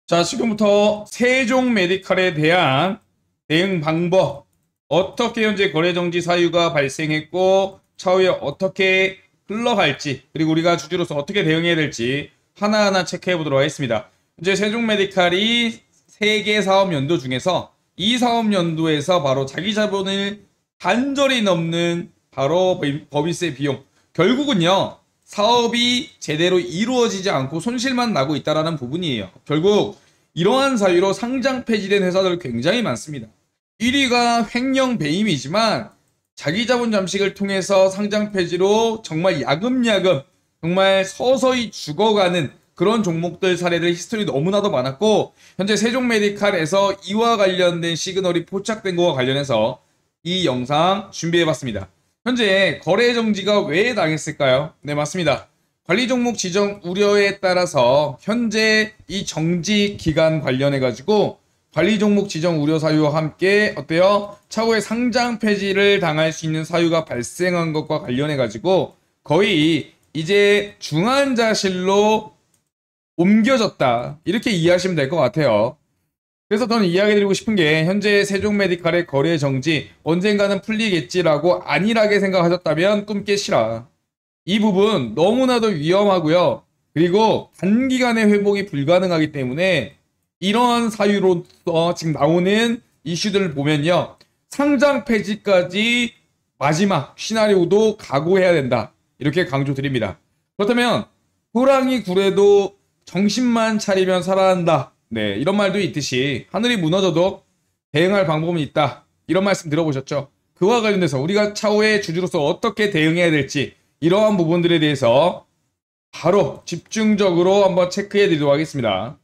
자, 지금부터 세종 메디칼에 대한 대응 방법, 어떻게 현재 거래정지 사유가 발생했고 차후에 어떻게 흘러갈지, 그리고 우리가 주주로서 어떻게 대응해야 될지 하나하나 체크해 보도록 하겠습니다. 현재 세종 메디칼이 3개 사업연도 중에서 이 사업연도에서 바로 자기 자본을 반절이 넘는 바로 법인세 비용, 결국은요 사업이 제대로 이루어지지 않고 손실만 나고 있다는 부분이에요. 결국 이러한 사유로 상장 폐지된 회사들 굉장히 많습니다. 1위가 횡령 배임이지만 자기 자본 잠식을 통해서 상장 폐지로 정말 야금야금 정말 서서히 죽어가는 그런 종목들 사례들 히스토리 너무나도 많았고, 현재 세종메디칼에서 이와 관련된 시그널이 포착된 것과 관련해서 이 영상 준비해봤습니다. 현재 거래 정지가 왜 당했을까요? 네, 맞습니다. 관리 종목 지정 우려에 따라서 현재 이 정지 기간 관련해 가지고 관리 종목 지정 우려 사유와 함께 어때요? 차후에 상장 폐지를 당할 수 있는 사유가 발생한 것과 관련해 가지고 거의 이제 중환자실로 옮겨졌다, 이렇게 이해하시면 될 것 같아요. 그래서 저는 이야기 드리고 싶은 게, 현재 세종메디칼의 거래 정지 언젠가는 풀리겠지라고 안일하게 생각하셨다면 꿈 깨시라. 이 부분 너무나도 위험하고요. 그리고 단기간에 회복이 불가능하기 때문에 이러한 사유로서 지금 나오는 이슈들을 보면요, 상장 폐지까지 마지막 시나리오도 각오해야 된다, 이렇게 강조드립니다. 그렇다면 호랑이 굴에도 정신만 차리면 살아난다, 네, 이런 말도 있듯이 하늘이 무너져도 대응할 방법은 있다, 이런 말씀 들어보셨죠? 그와 관련해서 우리가 차후에 주주로서 어떻게 대응해야 될지, 이러한 부분들에 대해서 바로 집중적으로 한번 체크해 드리도록 하겠습니다.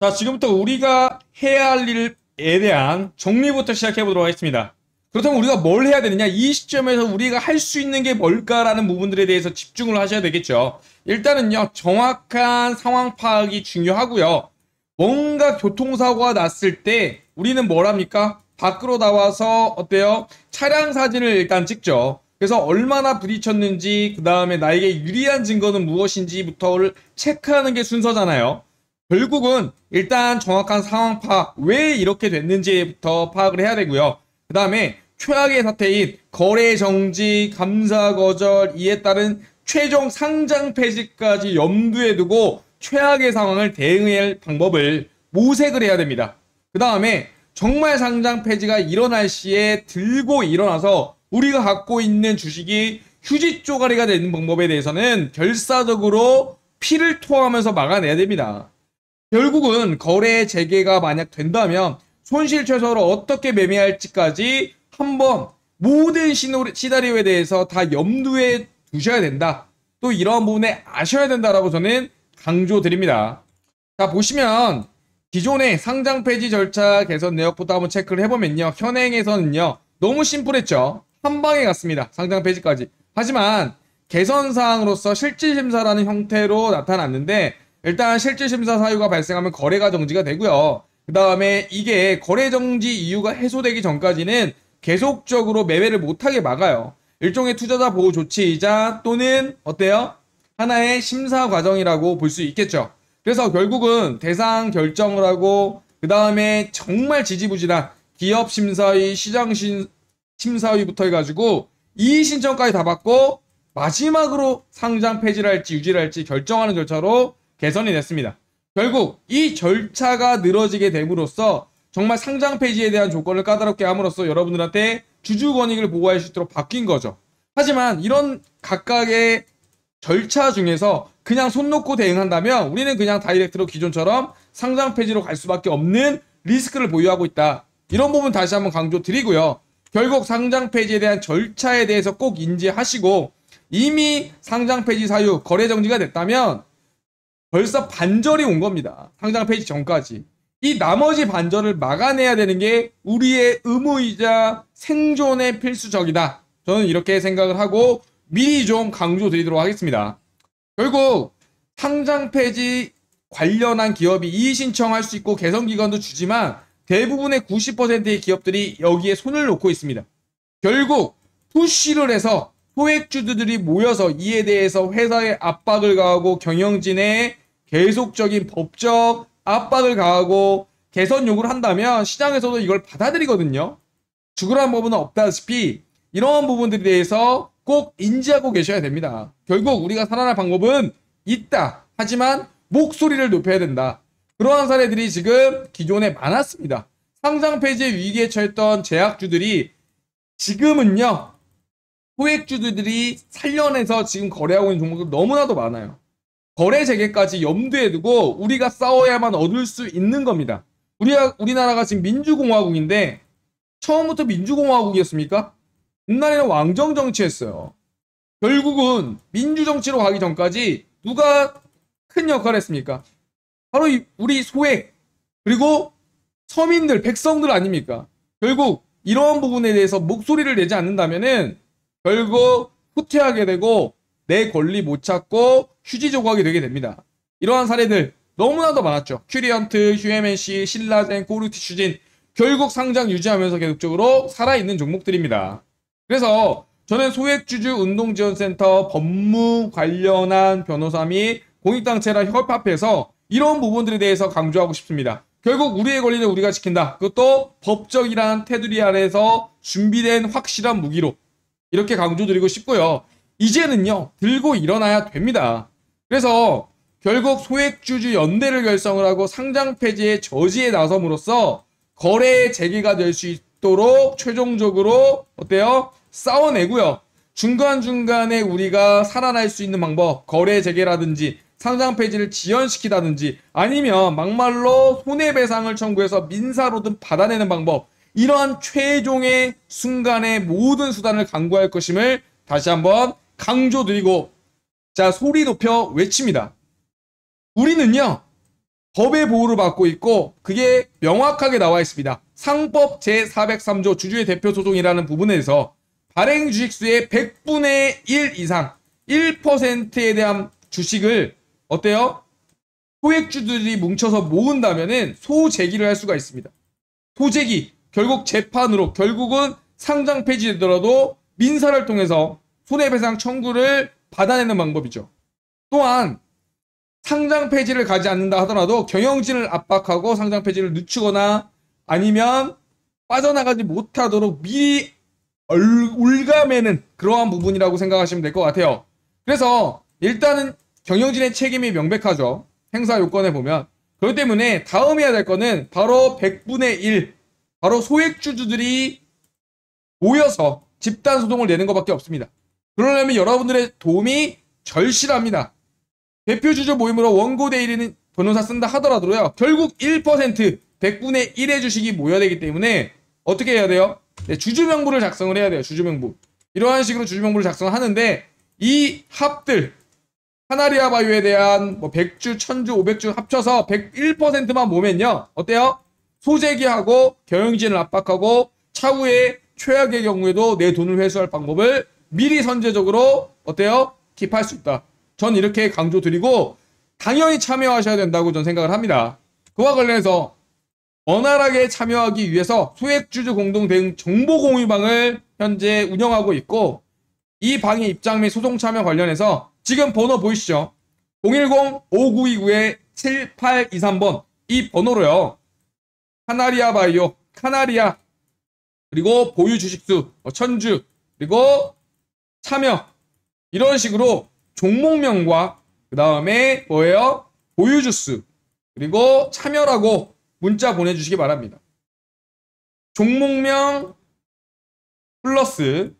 자, 지금부터 우리가 해야 할 일에 대한 정리부터 시작해 보도록 하겠습니다. 그렇다면 우리가 뭘 해야 되느냐, 이 시점에서 우리가 할 수 있는 게 뭘까라는 부분들에 대해서 집중을 하셔야 되겠죠. 일단은요, 정확한 상황 파악이 중요하고요. 뭔가 교통사고가 났을 때 우리는 뭘 합니까? 밖으로 나와서 어때요? 차량 사진을 일단 찍죠. 그래서 얼마나 부딪혔는지, 그 다음에 나에게 유리한 증거는 무엇인지부터를 체크하는 게 순서잖아요. 결국은 일단 정확한 상황 파악, 왜 이렇게 됐는지부터 파악을 해야 되고요. 그 다음에 최악의 사태인 거래 정지, 감사 거절, 이에 따른 최종 상장 폐지까지 염두에 두고 최악의 상황을 대응할 방법을 모색을 해야 됩니다. 그 다음에 정말 상장 폐지가 일어날 시에 들고 일어나서 우리가 갖고 있는 주식이 휴지 쪼가리가 되는 방법에 대해서는 결사적으로 피를 토하면서 막아내야 됩니다. 결국은 거래 재개가 만약 된다면 손실 최소로 어떻게 매매할지까지 한번 모든 시나리오에 대해서 다 염두에 두셔야 된다, 또 이러한 부분에 아셔야 된다라고 저는 강조드립니다. 자, 보시면 기존의 상장 폐지 절차 개선 내역부터 한번 체크를 해보면요, 현행에서는요 너무 심플했죠. 한 방에 갔습니다, 상장 폐지까지. 하지만 개선 사항으로서 실질심사라는 형태로 나타났는데, 일단 실질심사 사유가 발생하면 거래가 정지가 되고요. 그 다음에 이게 거래 정지 이유가 해소되기 전까지는 계속적으로 매매를 못하게 막아요. 일종의 투자자 보호 조치이자 또는 어때요? 하나의 심사 과정이라고 볼 수 있겠죠. 그래서 결국은 대상 결정을 하고, 그 다음에 정말 지지부진한 기업 심사위, 시장 심사위부터 해가지고 이의 신청까지 다 받고 마지막으로 상장 폐지를 할지 유지를 할지 결정하는 절차로 개선이 됐습니다. 결국 이 절차가 늘어지게 됨으로써 정말 상장 폐지에 대한 조건을 까다롭게 함으로써 여러분들한테 주주 권익을 보호할 수 있도록 바뀐 거죠. 하지만 이런 각각의 절차 중에서 그냥 손 놓고 대응한다면 우리는 그냥 다이렉트로 기존처럼 상장 폐지로 갈 수밖에 없는 리스크를 보유하고 있다, 이런 부분 다시 한번 강조드리고요. 결국 상장 폐지에 대한 절차에 대해서 꼭 인지하시고, 이미 상장 폐지 사유, 거래 정지가 됐다면 벌써 반절이 온 겁니다. 상장 폐지 전까지. 이 나머지 반절을 막아내야 되는 게 우리의 의무이자 생존의 필수적이다, 저는 이렇게 생각을 하고 미리 좀 강조드리도록 하겠습니다. 결국 상장 폐지 관련한 기업이 이의 신청할 수 있고 개선 기간도 주지만 대부분의 90%의 기업들이 여기에 손을 놓고 있습니다. 결국 푸시를 해서 소액주주들이 모여서 이에 대해서 회사에 압박을 가하고 경영진의 계속적인 법적 압박을 가하고 개선 요구를 한다면 시장에서도 이걸 받아들이거든요. 죽으라는 법은 없다시피 이런 부분들에 대해서 꼭 인지하고 계셔야 됩니다. 결국 우리가 살아날 방법은 있다. 하지만 목소리를 높여야 된다. 그러한 사례들이 지금 기존에 많았습니다. 상장 폐지 위기에 처했던 제약주들이 지금은요. 소액주들이 살려내서 지금 거래하고 있는 종목들 너무나도 많아요. 거래 재개까지 염두에 두고 우리가 싸워야만 얻을 수 있는 겁니다. 우리나라가 지금 민주공화국인데 처음부터 민주공화국이었습니까? 옛날에는 왕정 정치였어요. 결국은 민주정치로 가기 전까지 누가 큰 역할을 했습니까? 바로 우리 소액 그리고 서민들, 백성들 아닙니까? 결국 이러한 부분에 대해서 목소리를 내지 않는다면은 결국 후퇴하게 되고 내 권리 못 찾고 휴지 조각이 되게 됩니다. 이러한 사례들 너무나도 많았죠. 큐리언트, 휴에맨시, 신라젠, 코르티슈진 결국 상장 유지하면서 계속적으로 살아있는 종목들입니다. 그래서 저는 소액주주 운동지원센터 법무 관련한 변호사 및 공익단체랑 협합해서 이런 부분들에 대해서 강조하고 싶습니다. 결국 우리의 권리는 우리가 지킨다. 그것도 법적이란 테두리 아래에서 준비된 확실한 무기로 이렇게 강조드리고 싶고요. 이제는요. 들고 일어나야 됩니다. 그래서 결국 소액주주 연대를 결성을 하고 상장 폐지의 저지에 나섬으로써 거래 재개가 될 수 있도록 최종적으로 어때요? 싸워내고요. 중간중간에 우리가 살아날 수 있는 방법, 거래 재개라든지 상장 폐지를 지연시키다든지 아니면 막말로 손해배상을 청구해서 민사로든 받아내는 방법, 이러한 최종의 순간의 모든 수단을 강구할 것임을 다시 한번 강조드리고, 자, 소리 높여 외칩니다. 우리는요, 법의 보호를 받고 있고 그게 명확하게 나와 있습니다. 상법 제403조 주주의 대표 소송이라는 부분에서 발행 주식수의 100분의 1 이상 1%에 대한 주식을 어때요? 소액주들이 뭉쳐서 모은다면은 소재기를 할 수가 있습니다. 소재기 결국 재판으로 결국은 상장 폐지되더라도 민사를 통해서 손해배상 청구를 받아내는 방법이죠. 또한 상장 폐지를 가지 않는다 하더라도 경영진을 압박하고 상장 폐지를 늦추거나 아니면 빠져나가지 못하도록 미리 올가매는 그러한 부분이라고 생각하시면 될 것 같아요. 그래서 일단은 경영진의 책임이 명백하죠. 행사 요건에 보면. 그렇기 때문에 다음 해야 될 거는 바로 100분의 1, 바로 소액주주들이 모여서 집단소송을 내는 것밖에 없습니다. 그러려면 여러분들의 도움이 절실합니다. 대표주주 모임으로 원고 대리인 변호사 쓴다 하더라도요. 결국 1%, 100분의 1의 주식이 모여야 되기 때문에 어떻게 해야 돼요? 네, 주주명부를 작성을 해야 돼요. 주주명부. 이러한 식으로 주주명부를 작성을 하는데 이 합들, 카나리아 바이오에 대한 뭐 100주, 1000주, 500주 합쳐서 101%만 모으면요. 어때요? 소재기하고 경영진을 압박하고 차후에 최악의 경우에도 내 돈을 회수할 방법을 미리 선제적으로 어때요? 킵할 수 있다. 전 이렇게 강조드리고 당연히 참여하셔야 된다고 전 생각을 합니다. 그와 관련해서 원활하게 참여하기 위해서 소액주주 공동 대응 정보공유방을 현재 운영하고 있고 이 방의 입장 및 소송 참여 관련해서 지금 번호 보이시죠? 010-5929-7823번 이 번호로요. 카나리아 바이오, 카나리아 그리고 보유 주식수, 천주 그리고 참여 이런 식으로 종목명과 그 다음에 뭐예요? 보유 주수 그리고 참여라고 문자 보내주시기 바랍니다. 종목명 플러스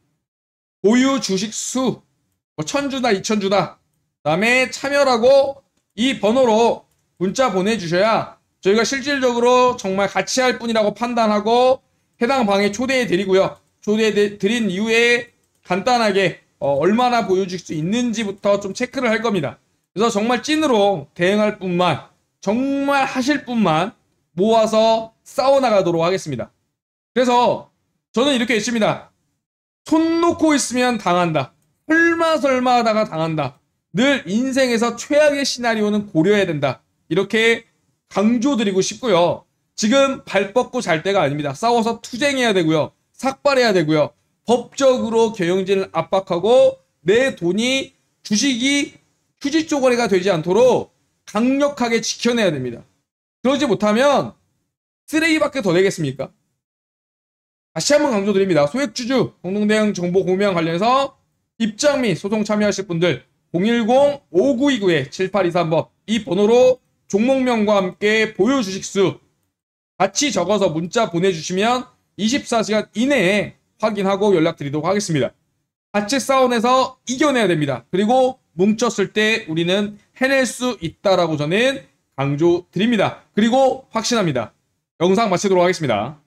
보유 주식수 1000주다 2000주다 그 다음에 참여라고 이 번호로 문자 보내주셔야 저희가 실질적으로 정말 같이 할 분이라고 판단하고 해당 방에 초대해 드리고요. 초대해 드린 이후에 간단하게 얼마나 보여줄 수 있는지부터 좀 체크를 할 겁니다. 그래서 정말 찐으로 대응할 뿐만 정말 하실 분만 모아서 싸워나가도록 하겠습니다. 그래서 저는 이렇게 했습니다. 손 놓고 있으면 당한다. 설마 하다가 당한다. 늘 인생에서 최악의 시나리오는 고려해야 된다. 이렇게 강조드리고 싶고요. 지금 발 뻗고 잘 때가 아닙니다. 싸워서 투쟁해야 되고요. 삭발해야 되고요. 법적으로 경영진을 압박하고 내 돈이 주식이 휴지 쪼가리가 되지 않도록 강력하게 지켜내야 됩니다. 그러지 못하면 쓰레기밖에 더 되겠습니까? 다시 한번 강조드립니다. 소액주주 공동대응 정보 공유와 관련해서 입장 및 소송 참여하실 분들 010-5929-7823번 이 번호로 종목명과 함께 보유 주식수 같이 적어서 문자 보내주시면 24시간 이내에 확인하고 연락드리도록 하겠습니다. 자체 싸움에서 이겨내야 됩니다. 그리고 뭉쳤을 때 우리는 해낼 수 있다라고 저는 강조드립니다. 그리고 확신합니다. 영상 마치도록 하겠습니다.